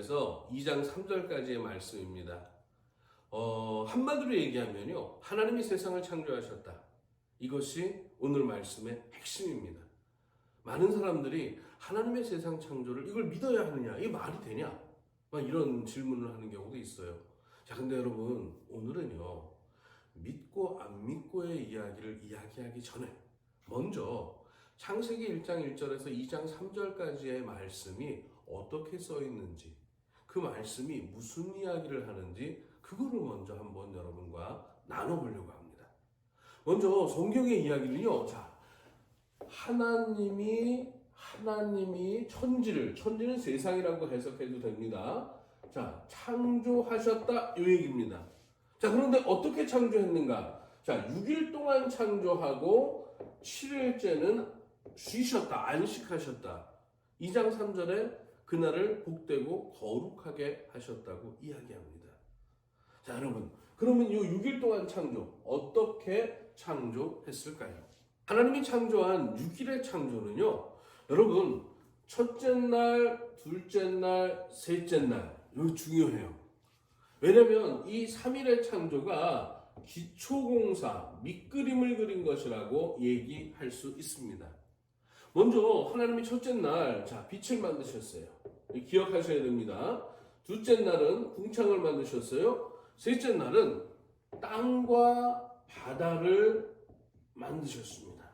1장에서 2장 3절까지의 말씀입니다. 한마디로 얘기하면요, 하나님이 세상을 창조하셨다. 이것이 오늘 말씀의 핵심입니다. 많은 사람들이 하나님의 세상 창조를 이걸 믿어야 하느냐, 이게 말이 되냐, 막 이런 질문을 하는 경우도 있어요. 자, 근데 여러분, 오늘은요, 믿고 안 믿고의 이야기를 이야기하기 전에 먼저 창세기 1장 1절에서 2장 3절까지의 말씀이 어떻게 써 있는지, 그 말씀이 무슨 이야기를 하는지 그거를 먼저 한번 여러분과 나눠보려고 합니다. 먼저 성경의 이야기는요, 자, 하나님이 천지는 세상이라고 해석해도 됩니다. 자, 창조하셨다, 이 얘기입니다. 자, 그런데 어떻게 창조했는가? 자, 6일 동안 창조하고 7일째는 쉬셨다, 안식하셨다. 2장 3절에 그날을 복되고 거룩하게 하셨다고 이야기합니다. 자, 여러분, 그러면 이 6일 동안 창조, 어떻게 창조했을까요? 하나님이 창조한 6일의 창조는요, 여러분, 첫째 날, 둘째 날, 셋째 날, 이거 중요해요. 왜냐면 이 3일의 창조가 기초공사, 밑그림을 그린 것이라고 얘기할 수 있습니다. 먼저 하나님이 첫째 날, 자, 빛을 만드셨어요. 기억하셔야 됩니다. 둘째 날은 궁창을 만드셨어요. 셋째 날은 땅과 바다를 만드셨습니다.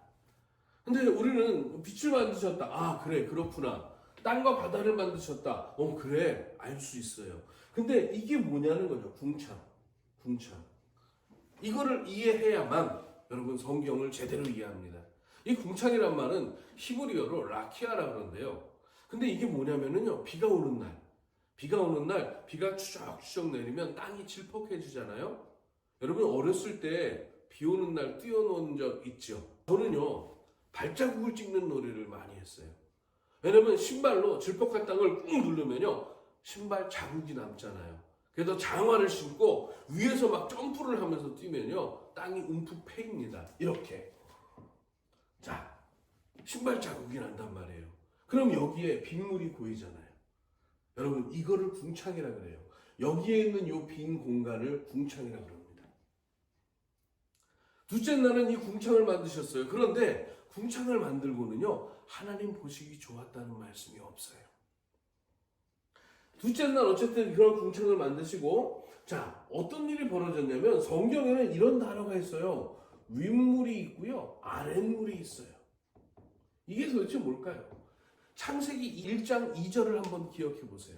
근데 우리는 빛을 만드셨다. 아, 그래, 그렇구나. 땅과 바다를 만드셨다. 그래, 알 수 있어요. 근데 이게 뭐냐는 거죠. 궁창. 이거를 이해해야만 여러분 성경을 제대로 이해합니다. 이 궁창이란 말은 히브리어로 라키아라 그러는데요. 근데 이게 뭐냐면은요, 비가 오는 날 비가 추적추적 내리면 땅이 질퍽해지잖아요. 여러분 어렸을 때 비 오는 날 뛰어논 적 있죠? 저는요, 발자국을 찍는 놀이를 많이 했어요. 왜냐면 신발로 질퍽한 땅을 꾹 누르면요, 신발 자국이 남잖아요. 그래서 장화를 신고 위에서 막 점프를 하면서 뛰면요, 땅이 움푹 패입니다. 이렇게. 자, 신발 자국이 난단 말이에요. 그럼 여기에 빗물이 고이잖아요. 여러분, 이거를 궁창이라 그래요. 여기에 있는 이 빈 공간을 궁창이라 그럽니다. 둘째 날은 이 궁창을 만드셨어요. 그런데 궁창을 만들고는요, 하나님 보시기 좋았다는 말씀이 없어요. 둘째 날 어쨌든 그런 궁창을 만드시고, 자, 어떤 일이 벌어졌냐면 성경에는 이런 단어가 있어요. 윗물이 있고요, 아랫물이 있어요. 이게 도대체 뭘까요? 창세기 1장 2절을 한번 기억해 보세요.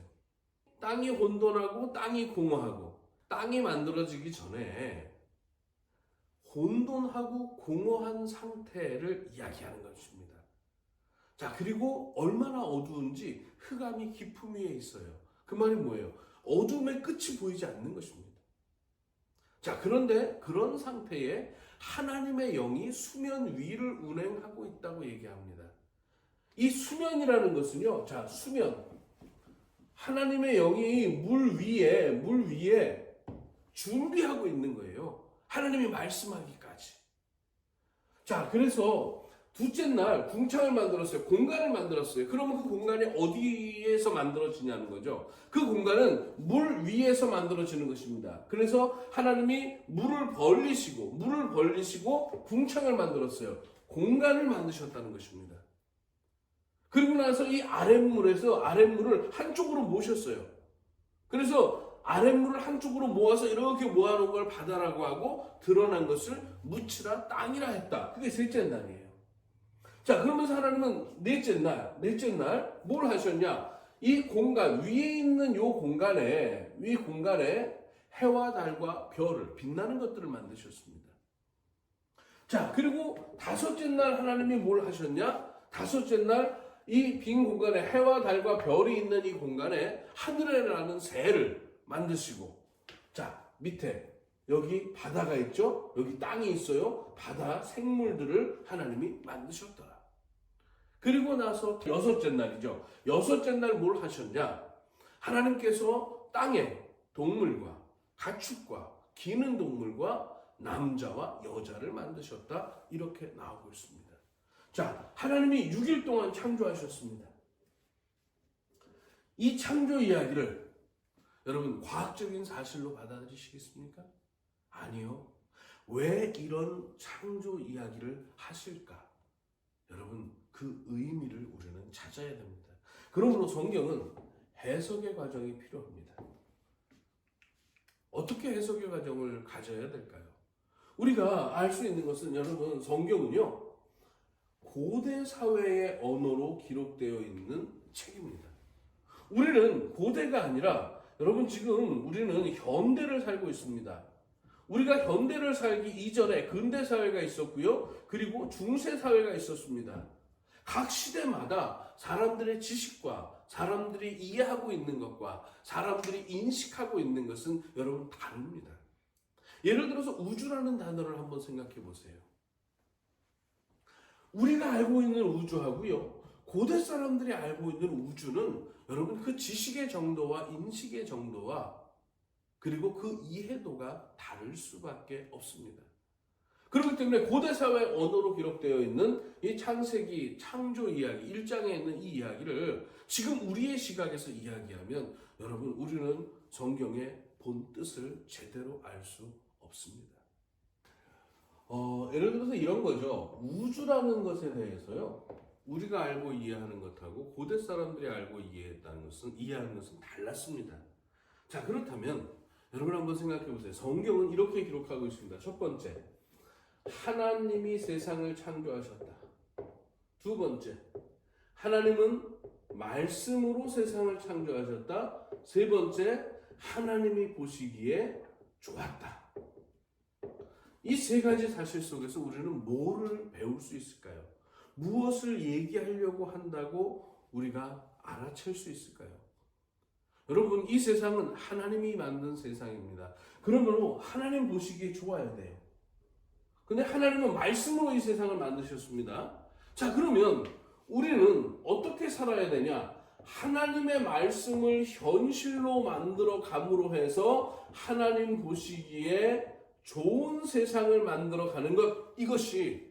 땅이 혼돈하고 땅이 공허하고, 땅이 만들어지기 전에 혼돈하고 공허한 상태를 이야기하는 것입니다. 자, 그리고 얼마나 어두운지 흑암이 깊음 위에 있어요. 그 말이 뭐예요? 어둠의 끝이 보이지 않는 것입니다. 자, 그런데 그런 상태에 하나님의 영이 수면 위를 운행하고 있다고 얘기합니다. 이 수면이라는 것은요, 자, 수면. 하나님의 영이 물 위에 준비하고 있는 거예요. 하나님이 말씀하기까지. 자, 그래서 둘째 날 궁창을 만들었어요. 공간을 만들었어요. 그러면 그 공간이 어디에서 만들어지냐는 거죠. 그 공간은 물 위에서 만들어지는 것입니다. 그래서 하나님이 물을 벌리시고 궁창을 만들었어요. 공간을 만드셨다는 것입니다. 그리고 나서 이 아랫물을 한쪽으로 모셨어요. 그래서 아랫물을 한쪽으로 모아서 이렇게 모아놓은 걸 바다라고 하고 드러난 것을 묻히라 땅이라 했다. 그게 셋째 날이에요. 자, 그러면서 하나님은 넷째 날 뭘 하셨냐? 이 공간, 위에 있는 요 공간에 해와 달과 별을, 빛나는 것들을 만드셨습니다. 자, 그리고 다섯째 날 하나님이 뭘 하셨냐? 다섯째 날 이 빈 공간에 해와 달과 별이 있는 이 공간에 하늘에 나는 새를 만드시고, 자, 밑에 여기 바다가 있죠? 여기 땅이 있어요. 바다 생물들을 하나님이 만드셨더라. 그리고 나서 여섯째 날이죠. 여섯째 날 뭘 하셨냐? 하나님께서 땅에 동물과 가축과 기는 동물과 남자와 여자를 만드셨다. 이렇게 나오고 있습니다. 자, 하나님이 6일 동안 창조하셨습니다. 이 창조 이야기를 여러분 과학적인 사실로 받아들이시겠습니까? 아니요. 왜 이런 창조 이야기를 하실까? 여러분 그 의미를 우리는 찾아야 됩니다. 그러므로 성경은 해석의 과정이 필요합니다. 어떻게 해석의 과정을 가져야 될까요? 우리가 알 수 있는 것은 여러분 성경은요 고대 사회의 언어로 기록되어 있는 책입니다. 우리는 고대가 아니라 여러분 지금 우리는 현대를 살고 있습니다. 우리가 현대를 살기 이전에 근대 사회가 있었고요. 그리고 중세 사회가 있었습니다. 각 시대마다 사람들의 지식과 사람들이 이해하고 있는 것과 사람들이 인식하고 있는 것은 여러분 다릅니다. 예를 들어서 우주라는 단어를 한번 생각해 보세요. 우리가 알고 있는 우주하고요. 고대 사람들이 알고 있는 우주는 여러분 그 지식의 정도와 인식의 정도와 그리고 그 이해도가 다를 수밖에 없습니다. 그렇기 때문에 고대 사회 언어로 기록되어 있는 이 창세기 창조 이야기 1장에 있는 이 이야기를 지금 우리의 시각에서 이야기하면 여러분 우리는 성경의 본 뜻을 제대로 알 수 없습니다. 예를 들어서 이런 거죠. 우주라는 것에 대해서요. 우리가 알고 이해하는 것하고 고대 사람들이 알고 이해하는 것은 달랐습니다. 자, 그렇다면 여러분 한번 생각해 보세요. 성경은 이렇게 기록하고 있습니다. 첫 번째, 하나님이 세상을 창조하셨다. 두 번째, 하나님은 말씀으로 세상을 창조하셨다. 세 번째, 하나님이 보시기에 좋았다. 이 세 가지 사실 속에서 우리는 뭐를 배울 수 있을까요? 무엇을 얘기하려고 한다고 우리가 알아챌 수 있을까요? 여러분, 이 세상은 하나님이 만든 세상입니다. 그러므로 하나님 보시기에 좋아야 돼요. 근데 하나님은 말씀으로 이 세상을 만드셨습니다. 자, 그러면 우리는 어떻게 살아야 되냐? 하나님의 말씀을 현실로 만들어 감으로 해서 하나님 보시기에 좋은 세상을 만들어 가는 것, 이것이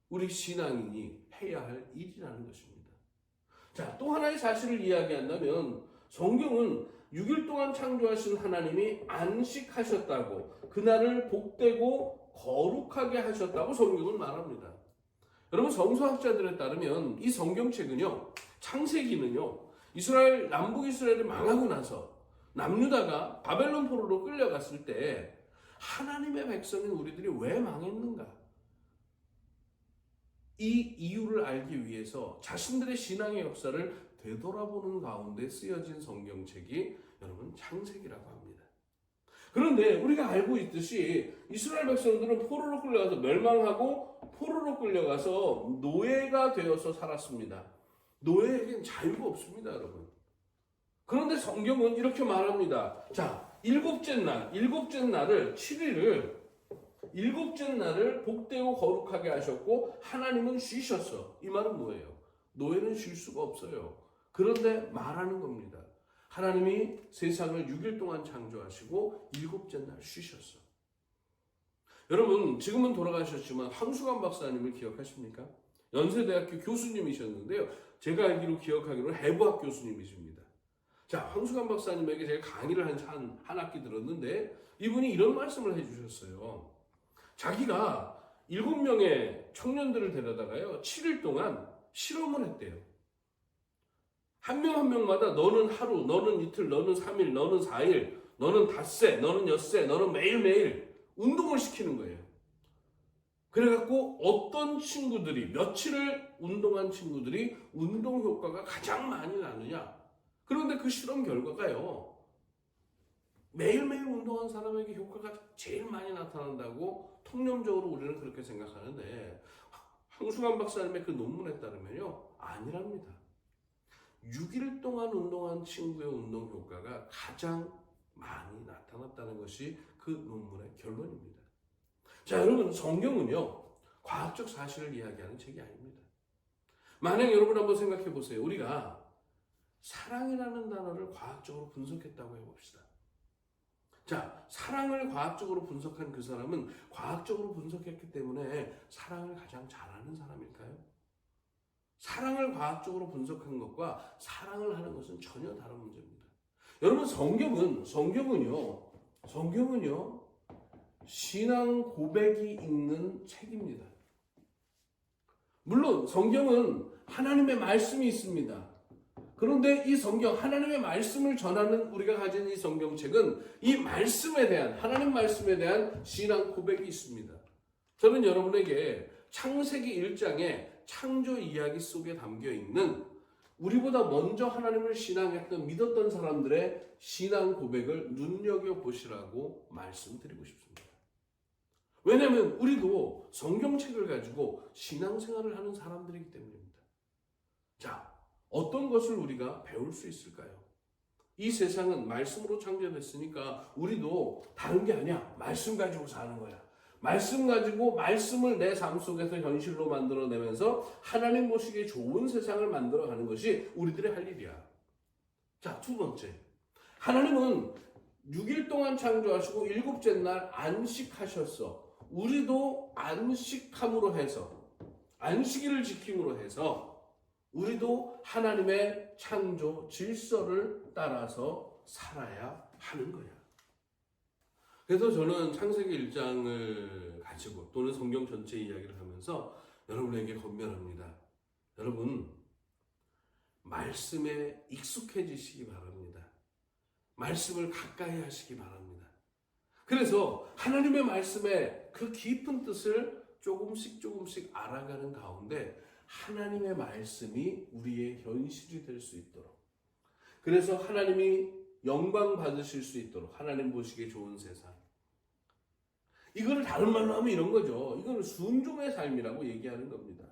우리 신앙인이 해야 할 일이라는 것입니다. 자, 또 하나의 사실을 이야기한다면 성경은 6일 동안 창조하신 하나님이 안식하셨다고, 그날을 복되고 거룩하게 하셨다고 성경은 말합니다. 여러분, 성서학자들에 따르면 이 성경책은요, 창세기는요, 남북 이스라엘이 망하고 나서 남유다가 바벨론 포로로 끌려갔을 때 하나님의 백성인 우리들이 왜 망했는가? 이 이유를 알기 위해서 자신들의 신앙의 역사를 되돌아보는 가운데 쓰여진 성경책이 여러분 창세기라고 합니다. 그런데 우리가 알고 있듯이 이스라엘 백성들은 포로로 끌려가서 멸망하고 포로로 끌려가서 노예가 되어서 살았습니다. 노예에겐 자유가 없습니다, 여러분. 그런데 성경은 이렇게 말합니다. 자, 일곱째 날을 7일을 일곱째 날을 복되고 거룩하게 하셨고 하나님은 쉬셨어. 이 말은 뭐예요? 노예는 쉴 수가 없어요. 그런데 말하는 겁니다. 하나님이 세상을 6일 동안 창조하시고 일곱째 날 쉬셨어. 여러분, 지금은 돌아가셨지만 황수관 박사님을 기억하십니까? 연세대학교 교수님이셨는데요. 제가 알기로 기억하기로는 해부학 교수님이십니다. 자, 황수관 박사님에게 제가 강의를 한 학기 들었는데 이분이 이런 말씀을 해주셨어요. 자기가 7명의 청년들을 데려다가요 7일 동안 실험을 했대요. 한 명 한 명마다 너는 하루, 너는 이틀, 너는 3일, 너는 4일, 너는 닷새, 너는 엿새, 너는 매일매일 운동을 시키는 거예요. 그래갖고 어떤 친구들이, 며칠을 운동한 친구들이 운동 효과가 가장 많이 나느냐. 그런데 그 실험 결과가요, 매일매일 운동한 사람에게 효과가 제일 많이 나타난다고 통념적으로 우리는 그렇게 생각하는데 황수관 박사님의 그 논문에 따르면요, 아니랍니다. 6일 동안 운동한 친구의 운동 효과가 가장 많이 나타났다는 것이 그 논문의 결론입니다. 자, 여러분, 성경은요, 과학적 사실을 이야기하는 책이 아닙니다. 만약 여러분 한번 생각해 보세요. 우리가 사랑이라는 단어를 과학적으로 분석했다고 해봅시다. 자, 사랑을 과학적으로 분석한 그 사람은 과학적으로 분석했기 때문에 사랑을 가장 잘하는 사람일까요? 사랑을 과학적으로 분석한 것과 사랑을 하는 것은 전혀 다른 문제입니다. 여러분, 성경은요, 신앙 고백이 있는 책입니다. 물론 성경은 하나님의 말씀이 있습니다. 그런데 이 성경, 하나님의 말씀을 전하는 우리가 가진 이 성경책은 이 말씀에 대한, 하나님 말씀에 대한 신앙 고백이 있습니다. 저는 여러분에게 창세기 1장의 창조 이야기 속에 담겨 있는 우리보다 먼저 하나님을 신앙했던, 믿었던 사람들의 신앙 고백을 눈여겨보시라고 말씀드리고 싶습니다. 왜냐하면 우리도 성경책을 가지고 신앙생활을 하는 사람들이기 때문입니다. 자, 어떤 것을 우리가 배울 수 있을까요? 이 세상은 말씀으로 창조됐으니까 우리도 다른 게 아니야. 말씀 가지고 사는 거야. 말씀 가지고 말씀을 내 삶 속에서 현실로 만들어내면서 하나님 보시기에 좋은 세상을 만들어가는 것이 우리들의 할 일이야. 자, 두 번째. 하나님은 6일 동안 창조하시고 7째 날 안식하셨어. 우리도 안식함으로 해서, 안식일을 지킴으로 해서 우리도 하나님의 창조 질서를 따라서 살아야 하는 거야. 그래서 저는 창세기 1장을 가지고 또는 성경 전체 이야기를 하면서 여러분에게 권면합니다. 여러분, 말씀에 익숙해지시기 바랍니다. 말씀을 가까이 하시기 바랍니다. 그래서 하나님의 말씀의 그 깊은 뜻을 조금씩 알아가는 가운데 하나님의 말씀이 우리의 현실이 될 수 있도록, 그래서 하나님이 영광 받으실 수 있도록, 하나님 보시기에 좋은 세상, 이거를 다른 말로 하면 이런 거죠. 이거는 순종의 삶이라고 얘기하는 겁니다.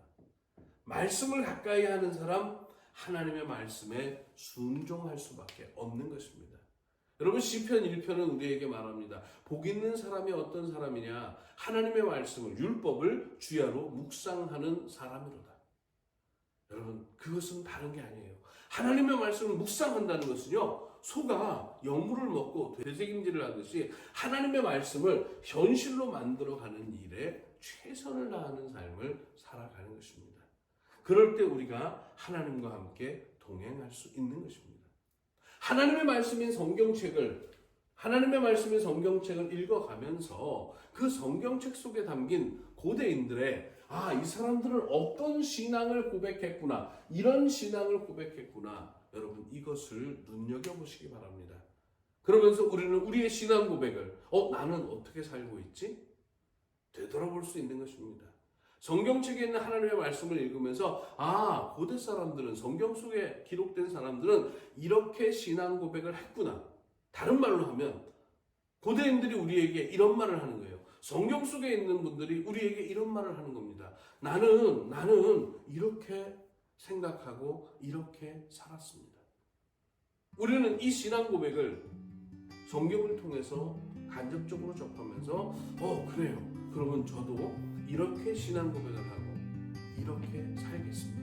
말씀을 가까이 하는 사람, 하나님의 말씀에 순종할 수밖에 없는 것입니다. 여러분, 시편 1편은 우리에게 말합니다. 복 있는 사람이 어떤 사람이냐? 하나님의 말씀을, 율법을 주야로 묵상하는 사람이로다. 여러분, 그것은 다른 게 아니에요. 하나님의 말씀을 묵상한다는 것은요, 소가 영물을 먹고 되새김질을 하듯이 하나님의 말씀을 현실로 만들어가는 일에 최선을 다하는 삶을 살아가는 것입니다. 그럴 때 우리가 하나님과 함께 동행할 수 있는 것입니다. 하나님의 말씀인 성경책을 읽어가면서 그 성경책 속에 담긴 고대인들의 이 사람들은 어떤 신앙을 고백했구나, 이런 신앙을 고백했구나, 여러분 이것을 눈여겨보시기 바랍니다. 그러면서 우리는 우리의 신앙 고백을 나는 어떻게 살고 있지? 되돌아볼 수 있는 것입니다. 성경책에 있는 하나님의 말씀을 읽으면서 고대 사람들은, 성경 속에 기록된 사람들은 이렇게 신앙 고백을 했구나. 다른 말로 하면 고대인들이 우리에게 이런 말을 하는 거예요. 성경 속에 있는 분들이 우리에게 이런 말을 하는 겁니다. 나는 이렇게 생각하고 이렇게 살았습니다. 우리는 이 신앙 고백을 성경을 통해서 간접적으로 접하면서 그래요. 그러면 저도 이렇게 신앙 고백을 하고 이렇게 살겠습니다.